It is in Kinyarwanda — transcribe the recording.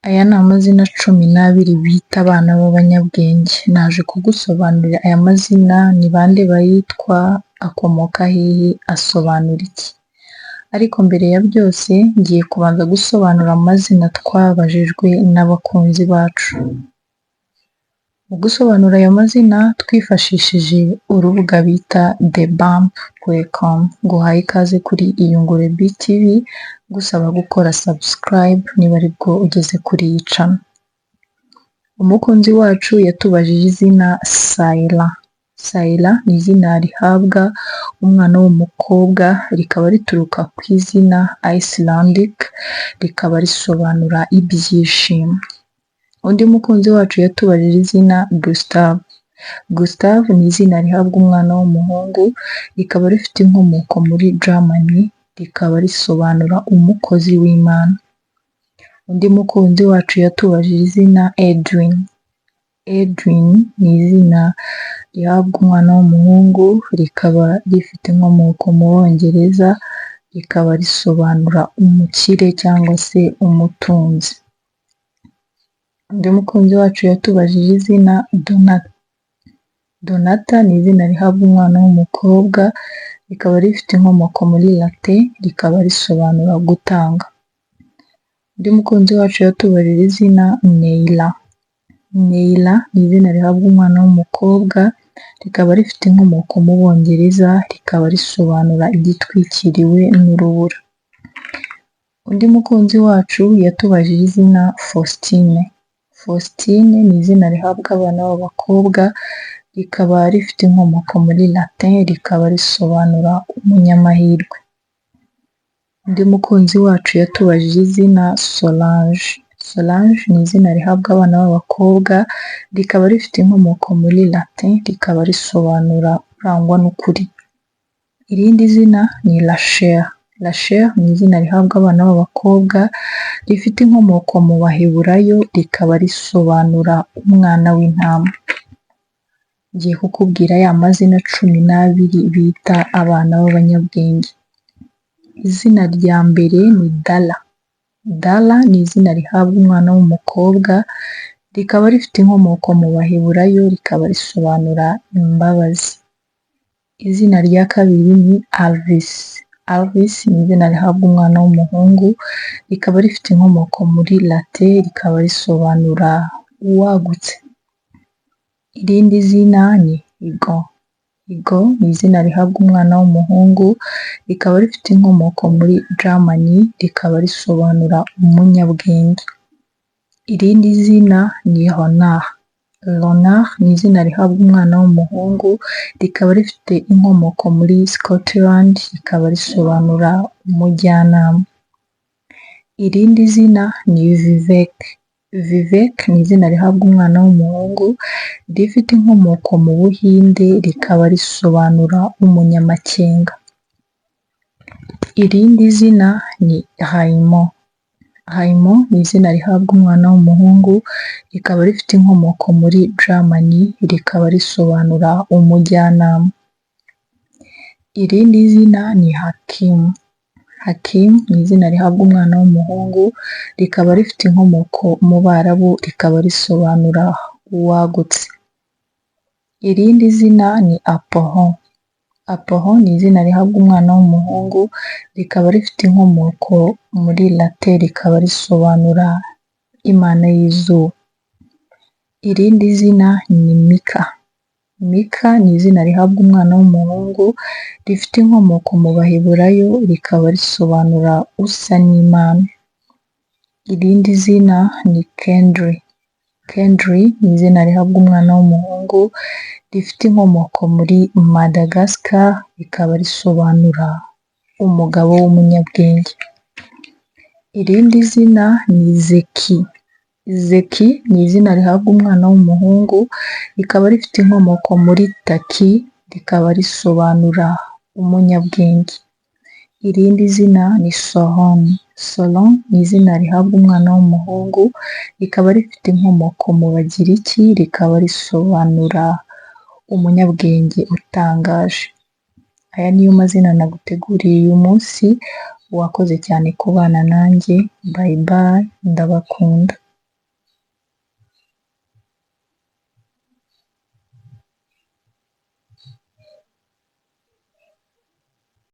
Aya ni amazina 12 bita abana b'abanyabwenge. Naje kugusobanurira aya mazina ni bande bayitwa, akomoka hehe, asobanura iki. Ariko mbere ya byose ngiye kubanza gusobanura amazina twabajijwe n'abakunzi bacu. Mu gusobanura ayo mazina twifashishije urubuga bita thebump.com. Nguhaye ikaze kuri Iyungure BTV, gusaba gukora subscribe niba aribwo ugeze kuri iyi channel. Umukunzi wacu yatubajije izina Saila. Saila ni izina rihabwa umwana w'umukobwa, rikaba rituruka ku izina Icelandic, rikaba risobanura ibyishimo. Undi mukunzi wacu yatubajije izina Gustave. Gustave ni izina rihabwa umwana w'umuhungu, rikaba rifite inkomoko muri Germany, rikaba risobanura umukozi w'Imana. Undi mukunzi wacu yatubajije izina Edwin. Edwin ni izina rihabwa umwana w'umuhungu, rikaba rifite inkomoko mu Bongereza, rikaba risobanura umukire cyangwa se umutunzi. Undi mukunzi wacu yatubajije izina Donata. Donata ni izina rihabwa umwana w'umukobwa, rikaba rifite inkomoko muri Latin, rikaba risobanura gutanga. Undi mukunzi wacu yatubajije izina Neila. Neila ni izina rihabwa umwana w'umukobwa, rikaba rifite inkomoko mu Bongereza, rikaba risobanura igitwikiriwe n'urubura. Undi mukunzi wacu yatubajije izina Faustine. Faustine ni izina rihabwa abana b'abakobwa, rikaba rifite inkomoko muri Latin, rikaba risobanura umunyamahirwe. Undi mukunzi wacu yatubajije izina Solange. Solange ni izina rihabwa abana b'abakobwa, rikaba rifite inkomoko muri Latin, rikaba risobanura urangwa n'ukuri. Irindi zina ni Rachel. Rachel ni izina rihabwa abana b'abakobwa, rifite inkomoko mu Baheburayo, rikaba risobanura umwana w'intama. Ngiye kukubwira ya mazina 12 bita abana b'abanyabwenge. Izina rya mbere ni Dala. Dala ni izina rihabwa umwana w'umukobwa, rikaba rifite inkomoko mu Baheburayo, rikaba risobanura imbabazi. Izina rya kabiri ni Alvis. Alvis ni izina rihabwa umwana w'umuhungu, rikaba rifite inkomoko muri Latin, rikaba risobanura uwagutse. Irindi zina ni Igo. Igo ni izina rihabwa umwana w'umuhungu, rikaba rifite inkomoko muri Germany, rikaba risobanura umunyabwenge. Irindi zina ni Ronald. Ronald ni izina rihabwa umwana w'umuhungu, rikaba rifite inkomoko muri Scotland, rikaba risobanura umujyanama. Irindi zina ni Vivek. Vivek ni izina rihabwa umwana w'umuhungu, rifite inkomoko mu Buhinde, rikaba risobanura umunyamakenga. Irindi zina ni Raimo. Raimo ni izina rihabwa umwana w'umuhungu, rikaba rifite inkomoko muri Germany, rikaba risobanura umujyanama. Irindi zina ni Hakim. Hakim ni izina rihabwa umwana w'umuhungu, rikaba rifite inkomoko mu Barabu, rikaba risobanura uwagutse. Irindi zina ni Apollon. Apollon ni izina rihabwa umwana w'umuhungu, rikaba rifite inkomoko muri Latin, rikaba risobanura Imana y'izuba. Irindi zina ni Mika. Mika ni izina rihabwa umwana w'umuhungu, rifite inkomoko mu Baheburayo, rikaba risobanura usa n'Imana. Irindi zina ni Kendry. Kendry ni izina rihabwa umwana w'umuhungu, rifite inkomoko muri Madagascar, rikaba risobanura umugabo w'umunyabwenge. Irindi zina ni Zeki. Zeki ni izina rihabwa umwana w'umuhungu, rikaba rifite inkomoko muri Taki, rikaba risobanura umunyabwenge. Irindi zina ni Solon. Solon ni izina rihabwa umwana w'umuhungu, rikaba rifite inkomoko mu Bagiriki, rikaba risobanura umunyabwenge utangaje. Aya niyo mazina naguteguriye uyu munsi, wakoze cyane kubana nanjye. Bye bye, ndabakunda.